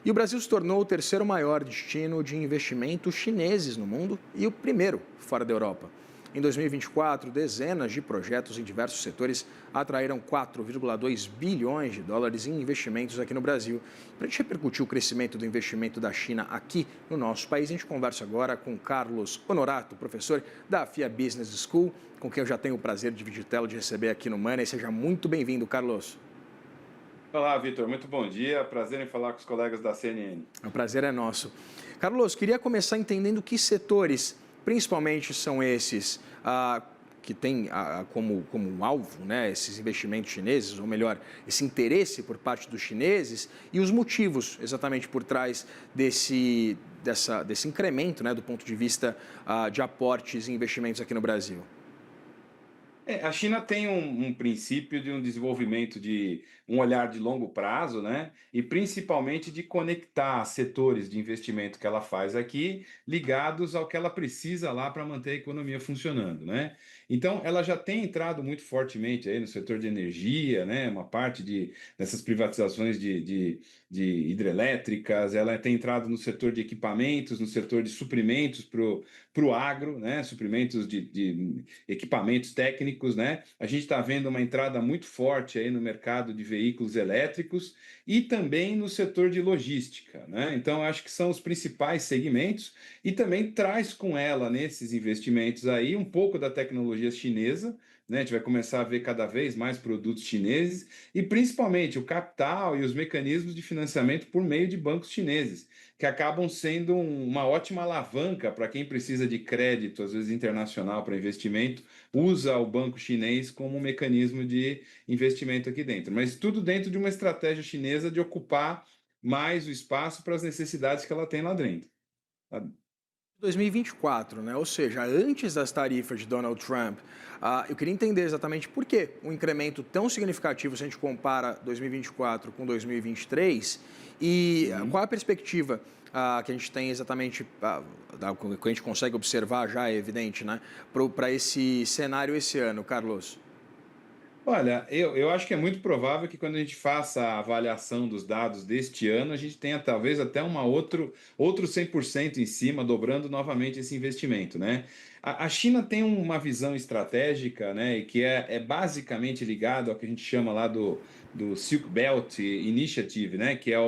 E o Brasil se tornou o terceiro maior destino de investimentos chineses no mundo e o primeiro fora da Europa. Em 2024, dezenas de projetos em diversos setores atraíram 4,2 bilhões de dólares em investimentos aqui no Brasil. Para a gente repercutir o crescimento do investimento da China aqui no nosso país, a gente conversa agora com Carlos Honorato, professor da FIA Business School, com quem eu já tenho o prazer de dividir tela de receber aqui no Money. Seja muito bem-vindo, Carlos. Olá, Vitor. Muito bom dia. Prazer em falar com os colegas da CNN. O prazer é nosso. Carlos, queria começar entendendo que setores, principalmente, são esses que têm como alvo, né, esses investimentos chineses, ou melhor, esse interesse por parte dos chineses e os motivos exatamente por trás desse incremento, né, do ponto de vista de aportes e investimentos aqui no Brasil. A China tem um princípio de um desenvolvimento de um olhar de longo prazo, né? E principalmente de conectar setores de investimento que ela faz aqui ligados ao que ela precisa lá para manter a economia funcionando, né? Então, ela já tem entrado muito fortemente aí no setor de energia, né? Uma parte dessas privatizações de hidrelétricas, ela tem entrado no setor de equipamentos, no setor de suprimentos para o agro, né? Suprimentos de equipamentos técnicos, né? A gente está vendo uma entrada muito forte aí no mercado de veículos elétricos e também no setor de logística, né? Então, acho que são os principais segmentos e também traz com ela, nesses investimentos aí, um pouco da tecnologia chinesa, né? A gente vai começar a ver cada vez mais produtos chineses e principalmente o capital e os mecanismos de financiamento por meio de bancos chineses, que acabam sendo uma ótima alavanca para quem precisa de crédito, às vezes internacional, para investimento, usa o banco chinês como um mecanismo de investimento aqui dentro. Mas tudo dentro de uma estratégia chinesa de ocupar mais o espaço para as necessidades que ela tem lá dentro. 2024, né? Ou seja, antes das tarifas de Donald Trump, eu queria entender exatamente por que um incremento tão significativo se a gente compara 2024 com 2023 e Uhum. qual a perspectiva que a gente tem exatamente, que a gente consegue observar já, é evidente, né? Para esse cenário esse ano, Carlos. Olha, eu acho que é muito provável que quando a gente faça a avaliação dos dados deste ano, a gente tenha talvez até outro 100% em cima, dobrando novamente esse investimento, né? A China tem uma visão estratégica, né, e que é basicamente ligado ao que a gente chama lá do Silk Belt Initiative, né, que é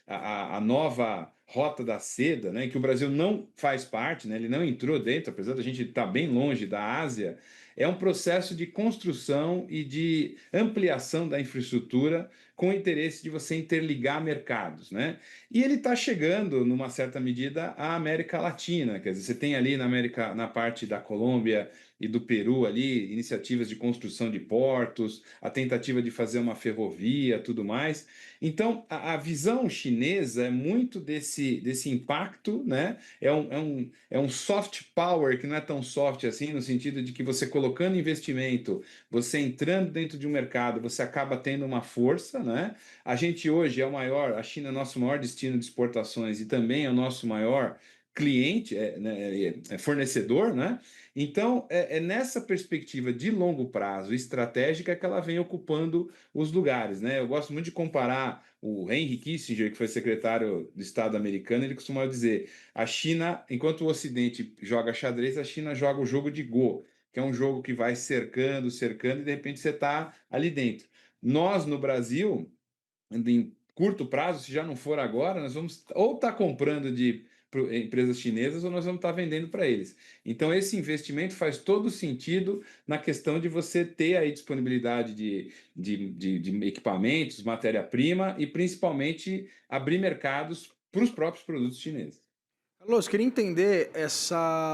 a nova Rota da Seda, né, que o Brasil não faz parte, né, ele não entrou dentro, apesar da gente estar bem longe da Ásia. É um processo de construção e de ampliação da infraestrutura com o interesse de você interligar mercados, né? E ele está chegando, numa certa medida, à América Latina. Quer dizer, você tem ali na parte da Colômbia e do Peru ali iniciativas de construção de portos, a tentativa de fazer uma ferrovia, tudo mais. Então, a visão chinesa é muito desse impacto, né? É um soft power que não é tão soft assim, no sentido de que você colocando investimento, você entrando dentro de um mercado, você acaba tendo uma força, né? A gente hoje é o maior, a China é o nosso maior destino de exportações e também é o nosso maior cliente, né, fornecedor, né? Então, é nessa perspectiva de longo prazo, estratégica, que ela vem ocupando os lugares, né? Eu gosto muito de comparar o Henry Kissinger, que foi secretário de Estado americano, ele costumava dizer: a China, enquanto o Ocidente joga xadrez, a China joga o jogo de Go, que é um jogo que vai cercando, cercando, e de repente você está ali dentro. Nós, no Brasil, em curto prazo, se já não for agora, nós vamos ou estar comprando de empresas chinesas ou nós vamos estar vendendo para eles. Então, esse investimento faz todo sentido na questão de você ter aí disponibilidade de equipamentos, matéria-prima e principalmente abrir mercados para os próprios produtos chineses. Carlos, queria entender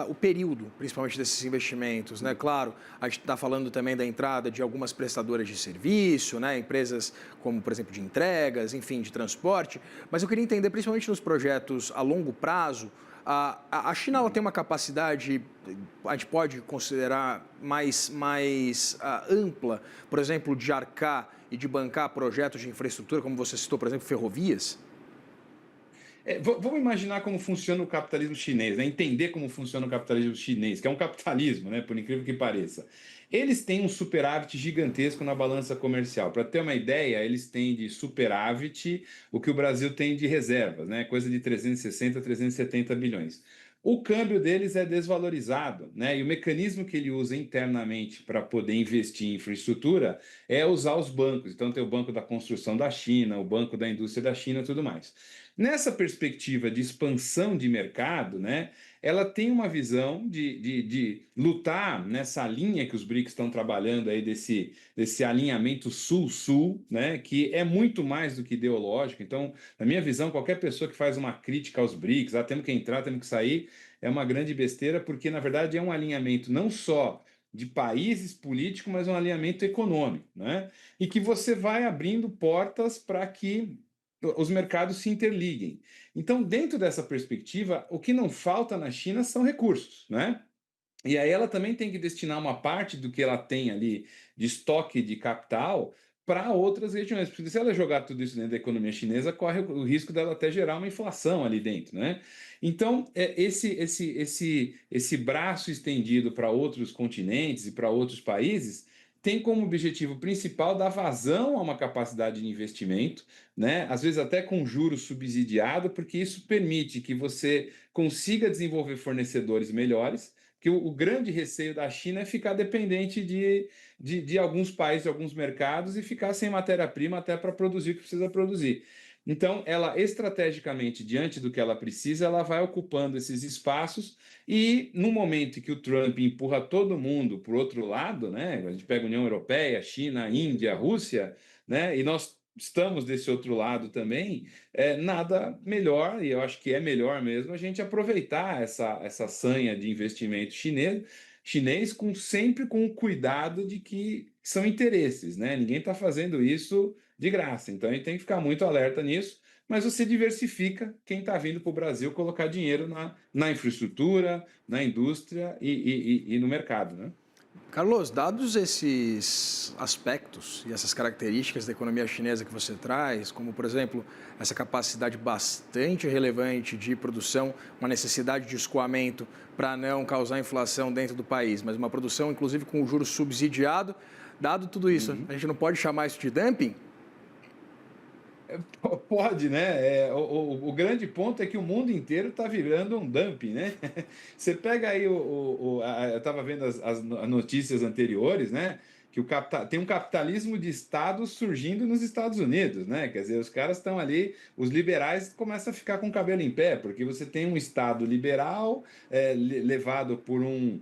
o período, principalmente desses investimentos, né? Claro, a gente está falando também da entrada de algumas prestadoras de serviço, né? Empresas como, por exemplo, de entregas, enfim, de transporte, mas eu queria entender, principalmente nos projetos a longo prazo, a China ela tem uma capacidade, a gente pode considerar mais ampla, por exemplo, de arcar e de bancar projetos de infraestrutura, como você citou, por exemplo, ferrovias? Vamos imaginar como funciona o capitalismo chinês, né? Entender como funciona o capitalismo chinês, que é um capitalismo, né? Por incrível que pareça. Eles têm um superávit gigantesco na balança comercial. Para ter uma ideia, eles têm de superávit o que o Brasil tem de reservas, né? Coisa de 360, 370 bilhões. O câmbio deles é desvalorizado, né? E o mecanismo que ele usa internamente para poder investir em infraestrutura é usar os bancos. Então, tem o Banco da Construção da China, o Banco da Indústria da China e tudo mais. Nessa perspectiva de expansão de mercado, né, ela tem uma visão de lutar nessa linha que os BRICS estão trabalhando aí desse alinhamento sul-sul, né, que é muito mais do que ideológico. Então, na minha visão, qualquer pessoa que faz uma crítica aos BRICS, temos que entrar, temos que sair, é uma grande besteira, porque na verdade é um alinhamento não só de países políticos, mas um alinhamento econômico, né? E que você vai abrindo portas para que os mercados se interliguem. Então, dentro dessa perspectiva, o que não falta na China são recursos, né? E aí ela também tem que destinar uma parte do que ela tem ali de estoque de capital para outras regiões, porque se ela jogar tudo isso dentro da economia chinesa, corre o risco dela até gerar uma inflação ali dentro, né? Então, esse braço estendido para outros continentes e para outros países tem como objetivo principal dar vazão a uma capacidade de investimento, né? Às vezes até com juros subsidiado, porque isso permite que você consiga desenvolver fornecedores melhores, que o grande receio da China é ficar dependente de alguns países, de alguns mercados e ficar sem matéria-prima até para produzir o que precisa produzir. Então, ela estrategicamente, diante do que ela precisa, ela vai ocupando esses espaços e no momento que o Trump empurra todo mundo para o outro lado, né? A gente pega a União Europeia, China, Índia, Rússia, né? E nós estamos desse outro lado também, nada melhor, e eu acho que é melhor mesmo, a gente aproveitar essa sanha de investimento chinês sempre com o cuidado de que são interesses, né? Ninguém está fazendo isso de graça, então a gente tem que ficar muito alerta nisso, mas você diversifica quem está vindo para o Brasil colocar dinheiro na infraestrutura, na indústria e no mercado, né? Carlos, dados esses aspectos e essas características da economia chinesa que você traz, como, por exemplo, essa capacidade bastante relevante de produção, uma necessidade de escoamento para não causar inflação dentro do país, mas uma produção, inclusive, com o juros subsidiado, dado tudo isso, a gente não pode chamar isso de dumping? Pode, né? O grande ponto é que o mundo inteiro está virando um dumping, né? Você pega aí eu estava vendo as notícias anteriores, né? Que tem um capitalismo de Estado surgindo nos Estados Unidos, né? Quer dizer, os caras estão ali, os liberais começam a ficar com o cabelo em pé, porque você tem um Estado liberal levado por um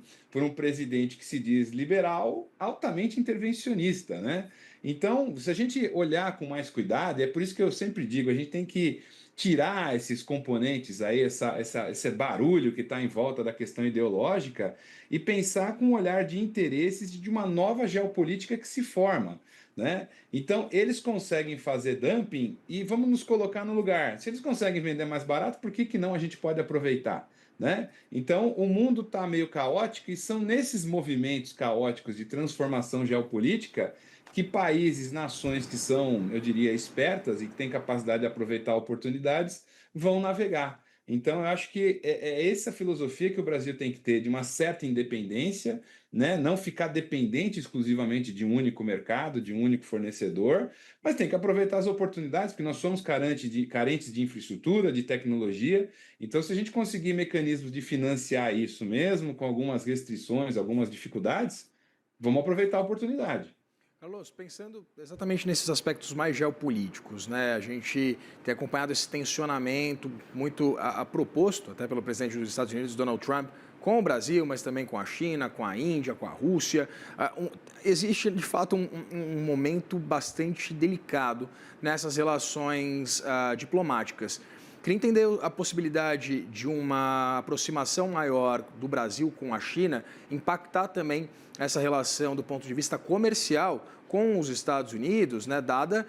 presidente que se diz liberal, altamente intervencionista, né? Então, se a gente olhar com mais cuidado, é por isso que eu sempre digo, a gente tem que tirar esses componentes aí, esse barulho que está em volta da questão ideológica e pensar com um olhar de interesses de uma nova geopolítica que se forma, né? Então, eles conseguem fazer dumping e vamos nos colocar no lugar. Se eles conseguem vender mais barato, por que não a gente pode aproveitar? Né? Então, o mundo está meio caótico e são nesses movimentos caóticos de transformação geopolítica que países, nações que são, eu diria, espertas e que têm capacidade de aproveitar oportunidades, vão navegar. Então, eu acho que é essa filosofia que o Brasil tem que ter, de uma certa independência, né? Não ficar dependente exclusivamente de um único mercado, de um único fornecedor, mas tem que aproveitar as oportunidades, porque nós somos carentes de infraestrutura, de tecnologia. Então, se a gente conseguir mecanismos de financiar isso mesmo, com algumas restrições, algumas dificuldades, vamos aproveitar a oportunidade. Carlos, pensando exatamente nesses aspectos mais geopolíticos, né? A gente tem acompanhado esse tensionamento muito proposto até pelo presidente dos Estados Unidos, Donald Trump, com o Brasil, mas também com a China, com a Índia, com a Rússia. Existe, de fato, um momento bastante delicado nessas relações diplomáticas. Queria entender a possibilidade de uma aproximação maior do Brasil com a China impactar também essa relação do ponto de vista comercial com os Estados Unidos, né, dada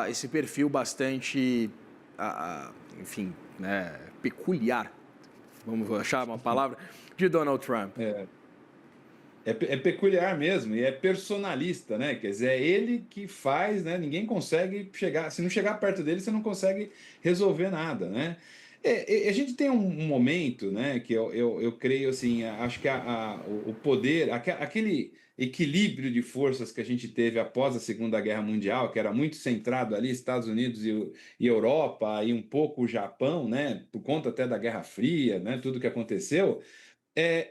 esse perfil bastante, enfim, né, peculiar, vamos achar uma palavra, de Donald Trump. É peculiar mesmo, e é personalista, né? Quer dizer, é ele que faz, né? Ninguém consegue chegar, se não chegar perto dele, você não consegue resolver nada, né? A gente tem um momento, né? Que eu creio assim, acho que o poder, aquele equilíbrio de forças que a gente teve após a Segunda Guerra Mundial, que era muito centrado ali, Estados Unidos e Europa, e um pouco o Japão, né? Por conta até da Guerra Fria, né? Tudo que aconteceu.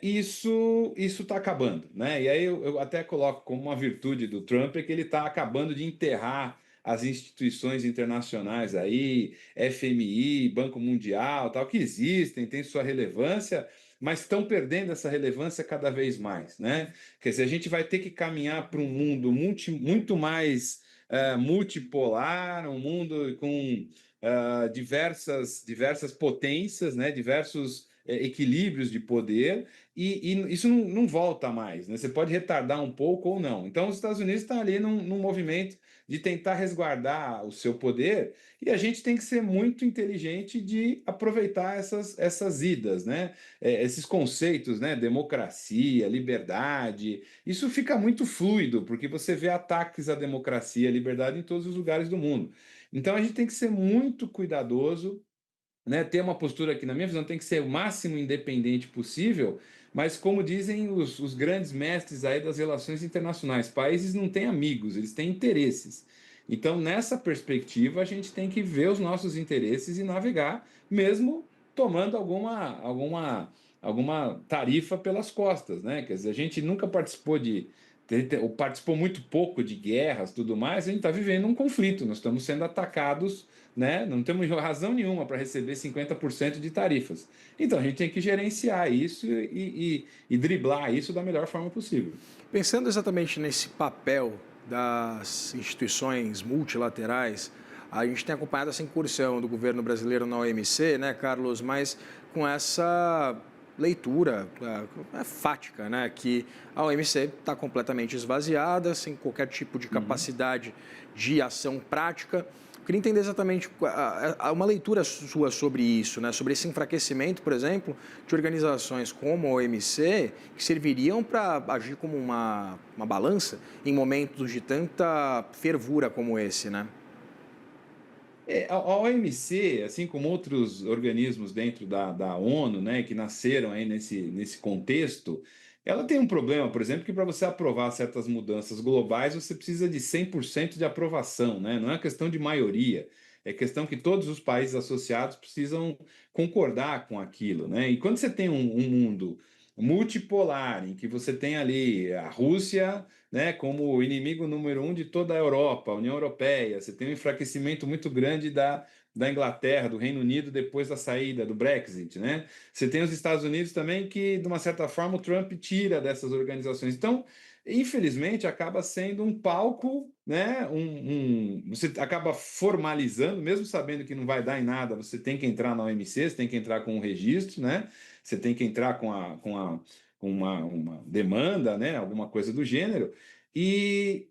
Isso está acabando, né? E aí eu até coloco como uma virtude do Trump é que ele está acabando de enterrar as instituições internacionais aí, FMI, Banco Mundial, tal, que existem, têm sua relevância, mas estão perdendo essa relevância cada vez mais, né? Quer dizer, a gente vai ter que caminhar para um mundo muito mais multipolar, um mundo com diversas potências, né? Diversos equilíbrios de poder, e isso não volta mais, né? Você pode retardar um pouco ou não. Então, os Estados Unidos estão ali num movimento de tentar resguardar o seu poder, e a gente tem que ser muito inteligente de aproveitar essas idas, né? Esses conceitos, né? Democracia, liberdade, isso fica muito fluido, porque você vê ataques à democracia e à liberdade em todos os lugares do mundo. Então, a gente tem que ser muito cuidadoso, né, ter uma postura que, na minha visão, tem que ser o máximo independente possível, mas como dizem os grandes mestres aí das relações internacionais, países não têm amigos, eles têm interesses. Então, nessa perspectiva, a gente tem que ver os nossos interesses e navegar, mesmo tomando alguma tarifa pelas costas, né? Quer dizer, a gente nunca participou ou participou muito pouco de guerras, tudo mais, a gente está vivendo um conflito, nós estamos sendo atacados, né? Não temos razão nenhuma para receber 50% de tarifas. Então a gente tem que gerenciar isso e driblar isso da melhor forma possível. Pensando exatamente nesse papel das instituições multilaterais, a gente tem acompanhado essa incursão do governo brasileiro na OMC, né, Carlos, mas com essa leitura fática, né, que a OMC está completamente esvaziada, sem qualquer tipo de capacidade de ação prática. Queria entender exatamente uma leitura sua sobre isso, né? Sobre esse enfraquecimento, por exemplo, de organizações como a OMC, que serviriam para agir como uma balança em momentos de tanta fervura como esse, né? A OMC, assim como outros organismos dentro da ONU, né, que nasceram aí nesse contexto, ela tem um problema, por exemplo, que para você aprovar certas mudanças globais, você precisa de 100% de aprovação, né? Não é questão de maioria, é questão que todos os países associados precisam concordar com aquilo, né? E quando você tem um mundo multipolar, em que você tem ali a Rússia, né, como o inimigo número um de toda a Europa, a União Europeia. Você tem um enfraquecimento muito grande da Inglaterra, do Reino Unido, depois da saída do Brexit, né? Você tem os Estados Unidos também, que, de uma certa forma, o Trump tira dessas organizações. Então, infelizmente, acaba sendo um palco, né? Você acaba formalizando, mesmo sabendo que não vai dar em nada, você tem que entrar na OMC, você tem que entrar com um registro, né? Você tem que entrar com uma demanda, né? Alguma coisa do gênero.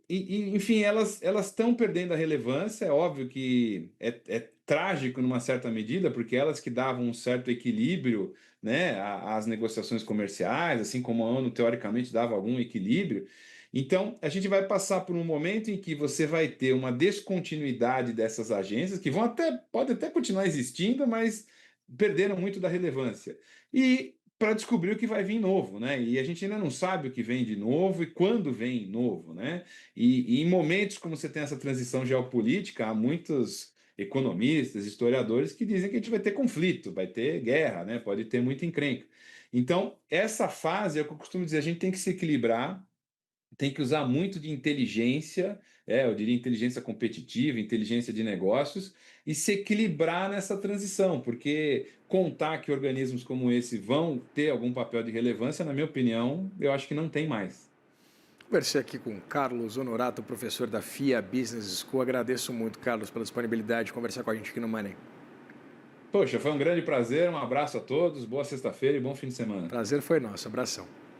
Enfim, elas estão perdendo a relevância. É óbvio que é trágico numa certa medida, porque elas que davam um certo equilíbrio, né, às negociações comerciais, assim como a ONU teoricamente dava algum equilíbrio. Então, a gente vai passar por um momento em que você vai ter uma descontinuidade dessas agências, que pode até continuar existindo, mas perderam muito da relevância. E para descobrir o que vai vir novo, né? E a gente ainda não sabe o que vem de novo e quando vem novo, né? E em momentos como você tem essa transição geopolítica, há muitos economistas, historiadores que dizem que a gente vai ter conflito, vai ter guerra, né? Pode ter muita encrenca. Então, essa fase, é o que eu costumo dizer, a gente tem que se equilibrar, tem que usar muito de inteligência, eu diria inteligência competitiva, inteligência de negócios, e se equilibrar nessa transição, porque contar que organismos como esse vão ter algum papel de relevância, na minha opinião, eu acho que não tem mais. Conversei aqui com Carlos Honorato, professor da FIA Business School. Agradeço muito, Carlos, pela disponibilidade de conversar com a gente aqui no Money. Poxa, foi um grande prazer, um abraço a todos, boa sexta-feira e bom fim de semana. Prazer foi nosso. Abração.